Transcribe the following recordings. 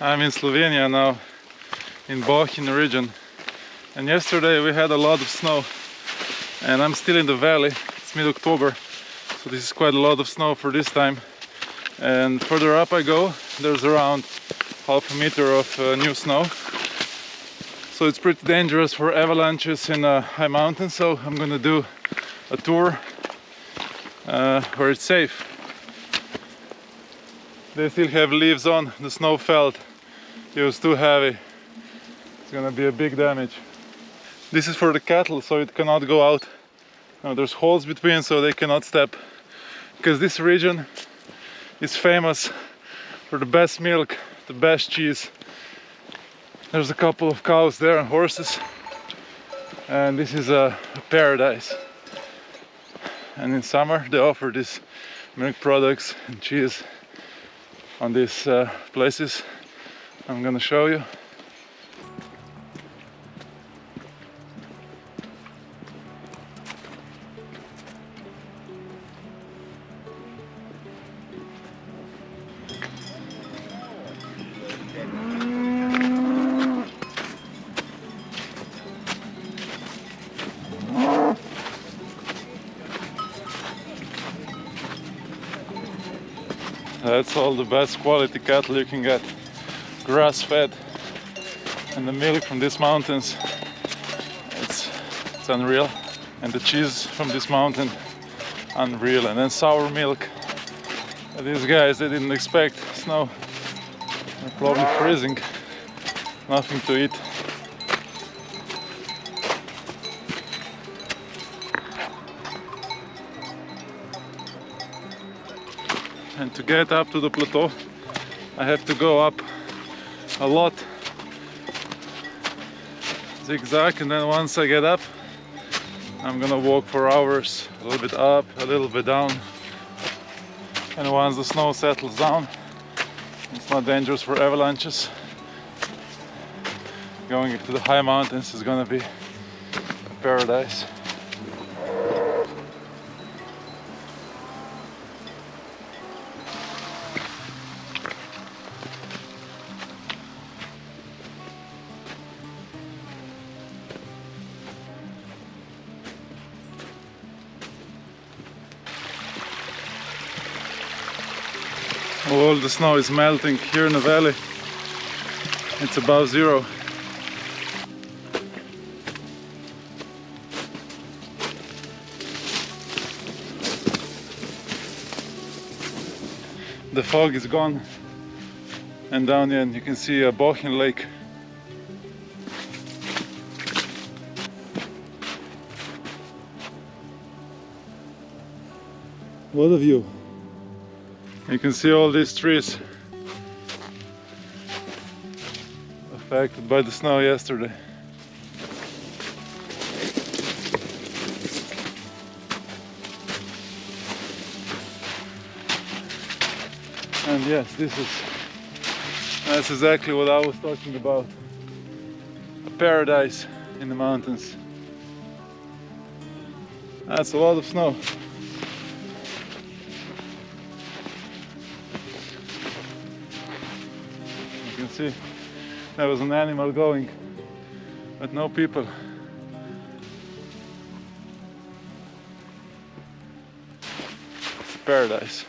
I'm in Slovenia now, in Bohinj region, and yesterday we had a lot of snow, and I'm still in the valley. It's mid-October, so this is quite a lot of snow for this time. And further up I go, there's around half a meter of new snow, so it's pretty dangerous for avalanches in high mountains. So I'm gonna do a tour where it's safe. They still have leaves on, the snow felt. It was too heavy. It's gonna be a big damage. This is for the cattle, so it cannot go out. Now, there's holes between, so they cannot step. Because this region is famous for the best milk, the best cheese. There's a couple of cows there and horses. And this is a paradise. And in summer they offer these milk products and cheese on these places I'm gonna show you. That's all the best quality cattle you can get. Grass-fed, and the milk from these mountains, it's unreal. And the cheese from this mountain, unreal. And then sour milk. These guys, they didn't expect snow. They're probably freezing. Nothing to eat. And to get up to the plateau, I have to go up a lot, zigzag, and then once I get up, I'm gonna walk for hours, a little bit up, a little bit down. And once the snow settles down, it's not dangerous for avalanches. Going to the high mountains is gonna be a paradise. All the snow is melting here in the valley. It's above zero. The fog is gone, and down the end you can see a Bohinj Lake. What a view! You can see all these trees affected by the snow yesterday. And yes, that's exactly what I was talking about. A paradise in the mountains. That's a lot of snow. You can see there was an animal going, but no people. It's paradise.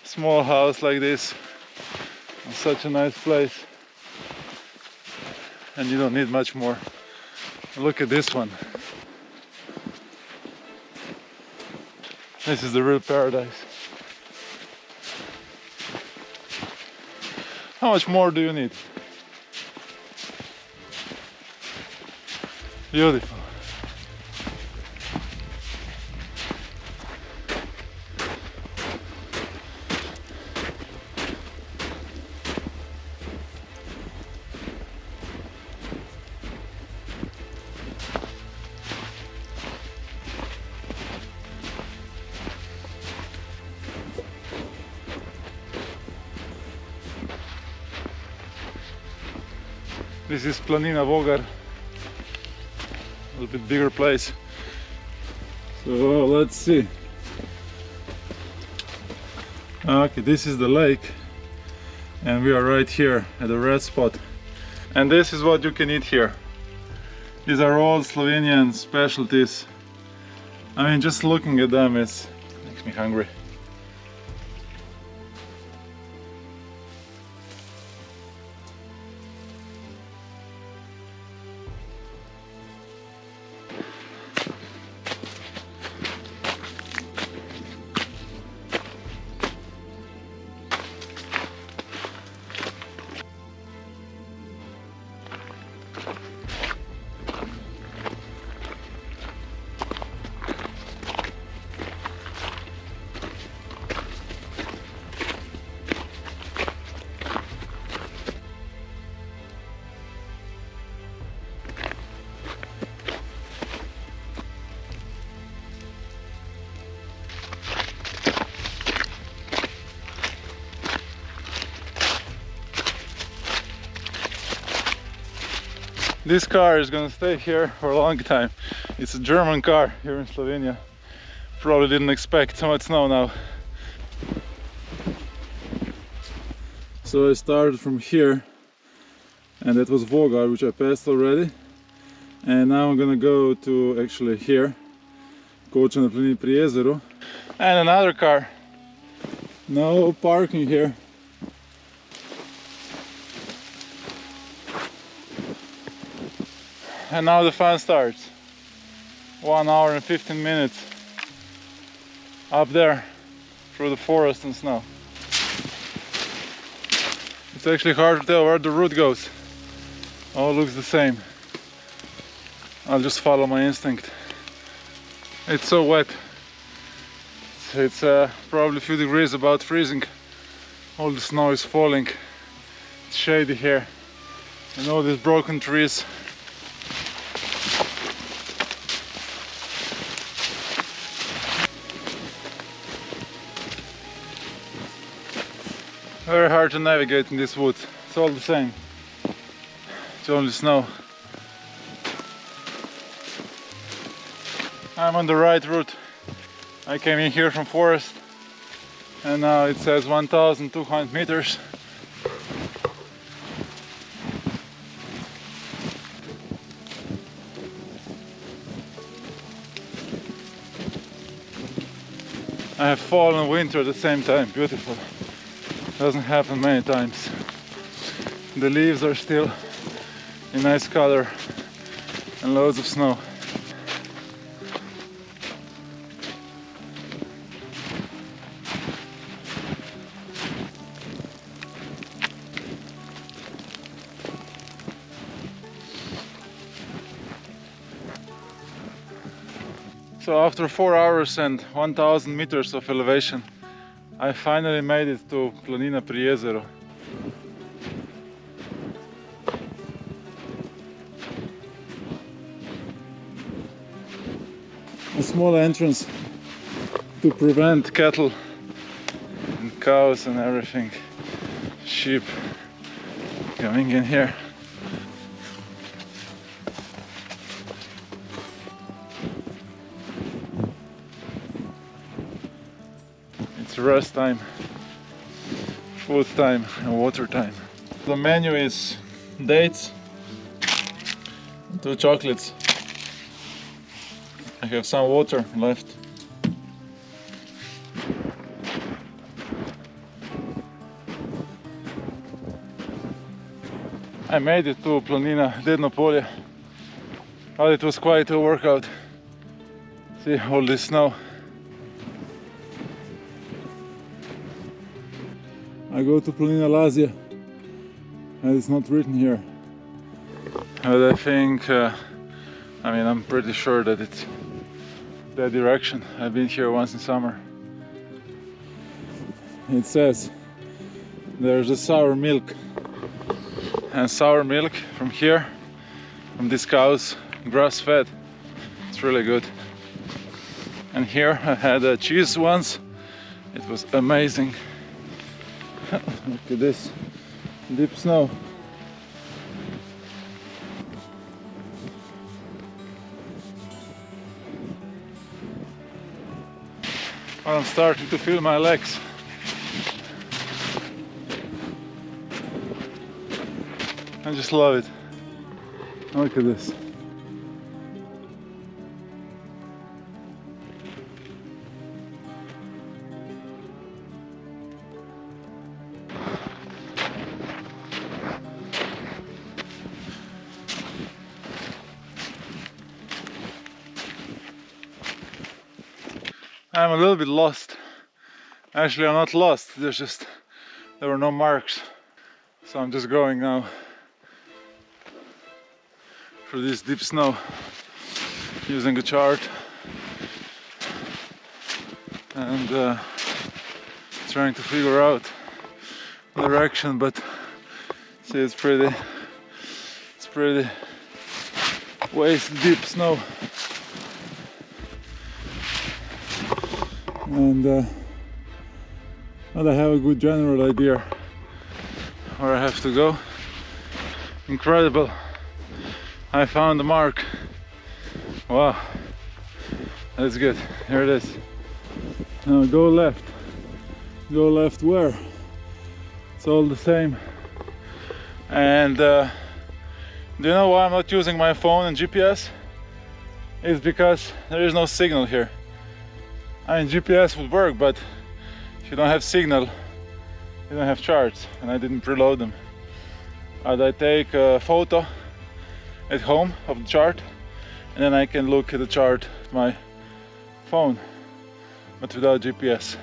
Small house like this, in such a nice place, and you don't need much more. Look at this one. This is the real paradise. How much more do you need? Beautiful. This is Planina Vogar, a little bit bigger place. So let's see. Okay, this is the lake, and we are right here at the red spot. And this is what you can eat here. These are all Slovenian specialties. I mean, just looking at them makes me hungry. This car is gonna stay here for a long time. It's a German car here in Slovenia. Probably didn't expect so much snow now. So I started from here, and that was Vogar, which I passed already. And now I'm gonna go to actually here, Coach na Planini pri Jezeru. And another car. No parking here. And now the fun starts. 1 hour and 15 minutes up there through the forest and snow. It's actually hard to tell where the route goes. All looks the same. I'll just follow my instinct. It's so wet. It's probably a few degrees about freezing. All the snow is falling. It's shady here. And all these broken trees. Very hard to navigate in this woods. It's all the same. It's only snow. I'm on the right route. I came in here from forest, and now it says 1,200 meters. I have fall and winter at the same time. Beautiful. Doesn't happen many times. The leaves are still in nice color and loads of snow. So after 4 hours and 1,000 meters of elevation, I finally made it to Planina pri Jezeru. A small entrance to prevent cattle and cows and everything, sheep, coming in here. It's rest time, food time and water time. The menu is dates, 2 chocolates. I have some water left. I made it to Planina Dedno Polje, but it was quite a workout. See all this snow. I go to Planina Lazi, and it's not written here. But I think, I'm pretty sure that it's that direction. I've been here once in summer. It says there's a sour milk, and sour milk from here, from these cows, grass-fed. It's really good. And here I had a cheese once. It was amazing. Look at this deep snow. I'm starting to feel my legs. I just love it. Look at this. I'm a little bit lost. Actually, I'm not lost. There were no marks. So I'm just going now through this deep snow using a chart and trying to figure out the direction. But see, it's pretty waist deep snow. And I have a good general idea where I have to go. Incredible! I found the mark. Wow, that's good. Here it is. Now go left. Go left where? It's all the same. And do you know why I'm not using my phone and GPS? It's because there is no signal here. I mean, GPS would work, but if you don't have signal, you don't have charts, and I didn't preload them. I take a photo at home of the chart, and then I can look at the chart with my phone, but without GPS.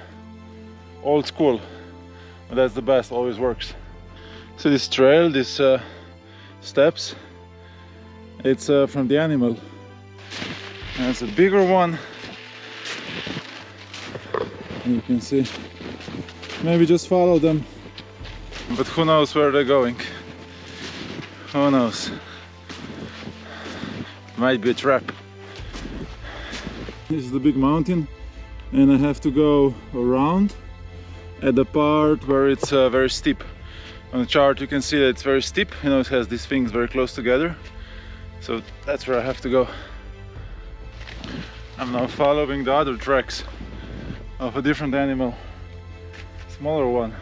Old school, but that's the best, always works. So this trail, these steps, it's from the animal. And it's a bigger one. You can see, maybe just follow them, but who knows where they're going. Who knows, might be a trap. This is the big mountain, and I have to go around at the part where it's very steep. On the chart you can see that it's very steep, you know, it has these things very close together, so that's where I have to go. I'm now following the other tracks of a different animal, smaller one.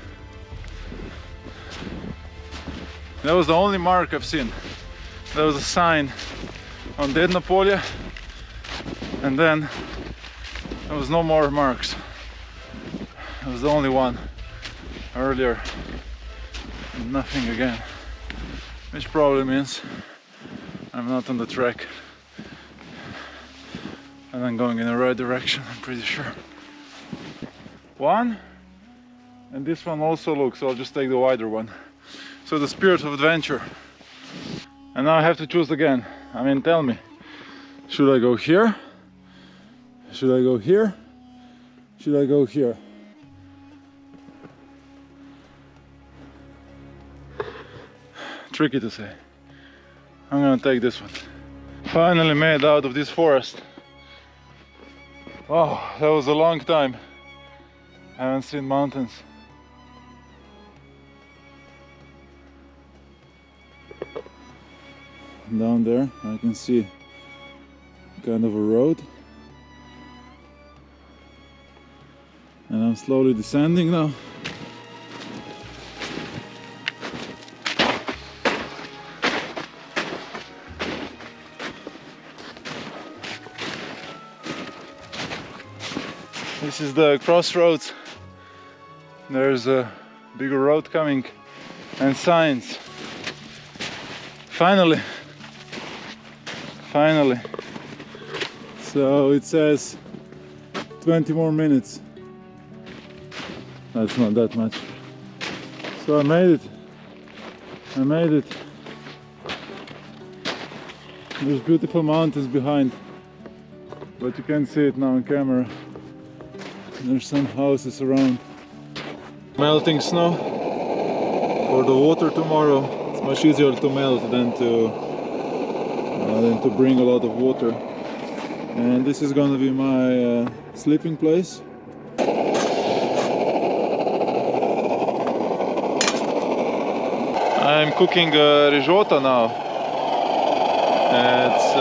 That was the only mark I've seen. There was a sign on Dedno Polje, and then there was no more marks. It was the only one earlier, and nothing again, which probably means I'm not on the track and I'm going in the right direction, I'm pretty sure. One, and this one also looks, so I'll just take the wider one. So the spirit of adventure. And now I have to choose again. I mean, tell me, should I go here? Should I go here? Should I go here? Tricky to say. I'm gonna take this one. Finally made out of this forest. Oh, that was a long time. I haven't seen mountains. Down there I can see kind of a road, and I'm slowly descending now. This is the crossroads. There's a bigger road coming and signs. Finally. So it says 20 more minutes. That's not that much. So I made it. There's beautiful mountains behind, but you can't see it now on camera. There's some houses around. Melting snow for the water tomorrow. It's much easier to melt than to bring a lot of water. And this is going to be my sleeping place. I'm cooking risotto now. It's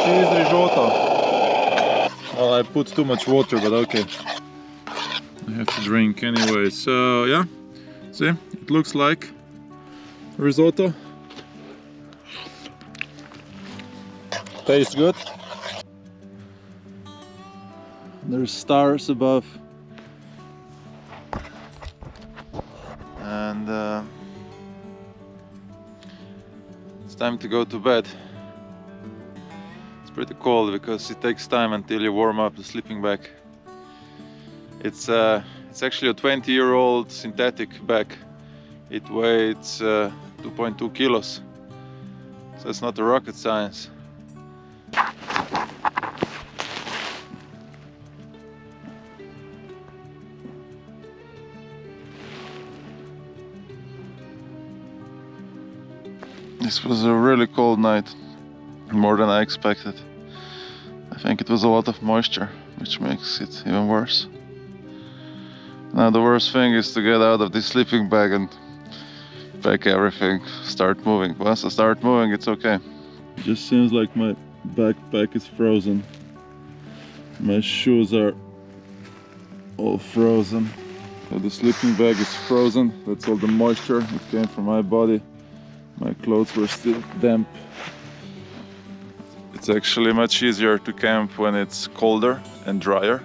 cheese risotto. Well, I put too much water, but okay. I have to drink anyway. So yeah, see, it looks like risotto. Tastes good. There's stars above. And it's time to go to bed. It's pretty cold because it takes time until you warm up the sleeping bag. It's actually a 20-year-old synthetic bag. It weighs 2.2 kilos, so it's not a rocket science. This was a really cold night, more than I expected. I think it was a lot of moisture, which makes it even worse. Now the worst thing is to get out of this sleeping bag and pack everything, start moving. Once I start moving, it's okay. It just seems like my backpack is frozen. My shoes are all frozen. So the sleeping bag is frozen. That's all the moisture that came from my body. My clothes were still damp. It's actually much easier to camp when it's colder and drier,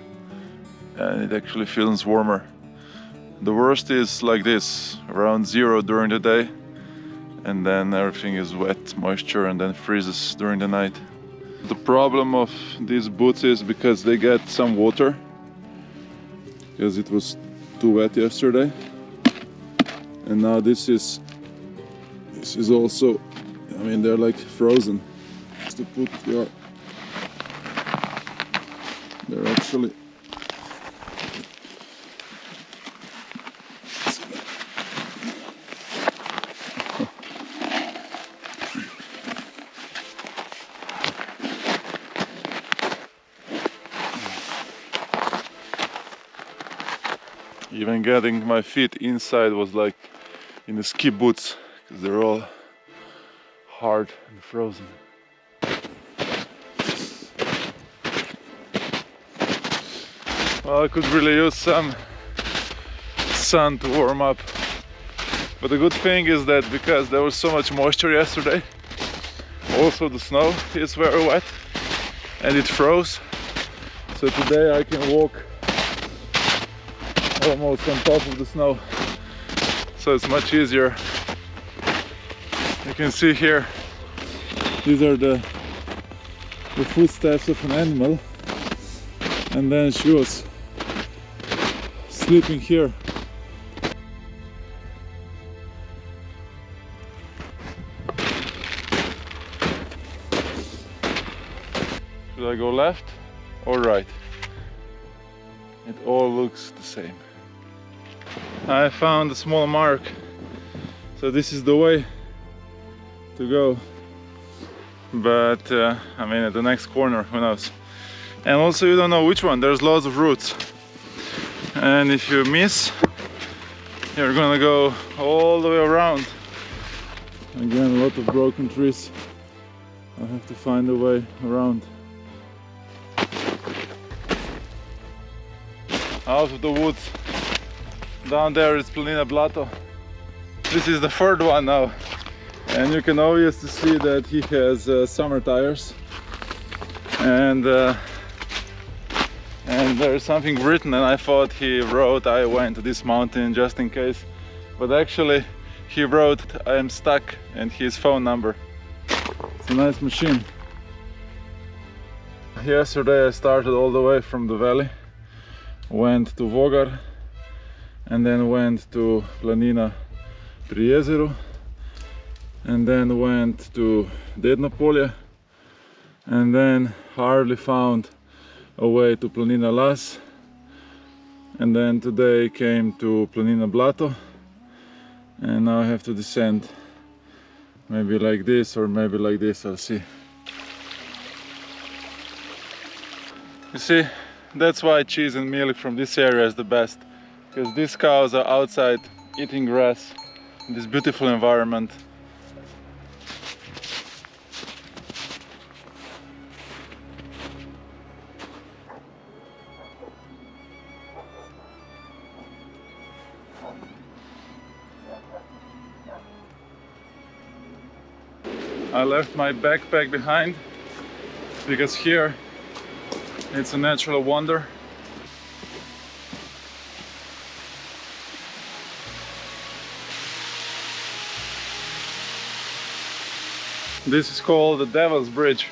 and it actually feels warmer. The worst is like this, around 0 during the day, and then everything is wet, moisture, and then freezes during the night. The problem of these boots is because they get some water, because it was too wet yesterday. And now this is also, I mean, they're like frozen. Just to put your, they're actually even getting my feet inside was like in the ski boots, because they're all hard and frozen. Well, I could really use some sun to warm up. But the good thing is that because there was so much moisture yesterday, also the snow is very wet and it froze. So today I can walk almost on top of the snow. So it's much easier. You can see here, these are the footsteps of an animal, and then she was sleeping here. Should I go left or right? It all looks the same. I found a small mark, so this is the way to go, but I mean, at the next corner, who knows. And also you don't know which one, there's lots of routes, and if you miss, you're gonna go all the way around. Again, a lot of broken trees. I have to find a way around. Out of the woods. Down there is Planina Blato. This is the third one now. And you can obviously see that he has summer tires, and there's something written, and I thought he wrote I went to this mountain just in case, but actually he wrote I am stuck and his phone number. It's a nice machine. Yesterday I started all the way from the valley, went to Vogar, and then went to Planina Jezeru, and then went to Dedno Polje, and then hardly found a way to Planina Lazi, and then today came to Planina Blato, and now I have to descend, maybe like this or maybe like this, I'll see. You see, that's why cheese and milk from this area is the best, because these cows are outside eating grass in this beautiful environment. I left my backpack behind because here it's a natural wonder. This is called the Devil's Bridge.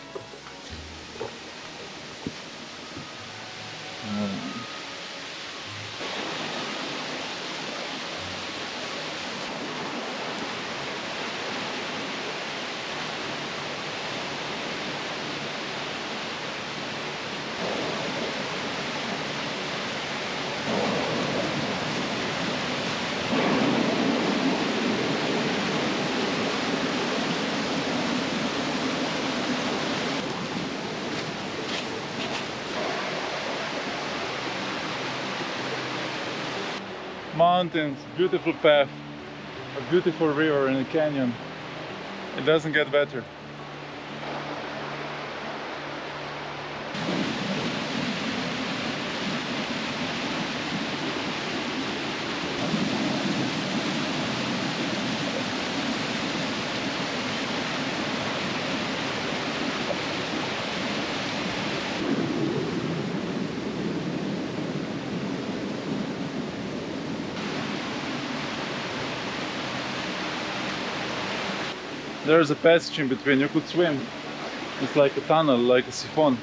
Mountains, beautiful path, a beautiful river in a canyon. It doesn't get better. There's a passage in between, you could swim. It's like a tunnel, like a siphon.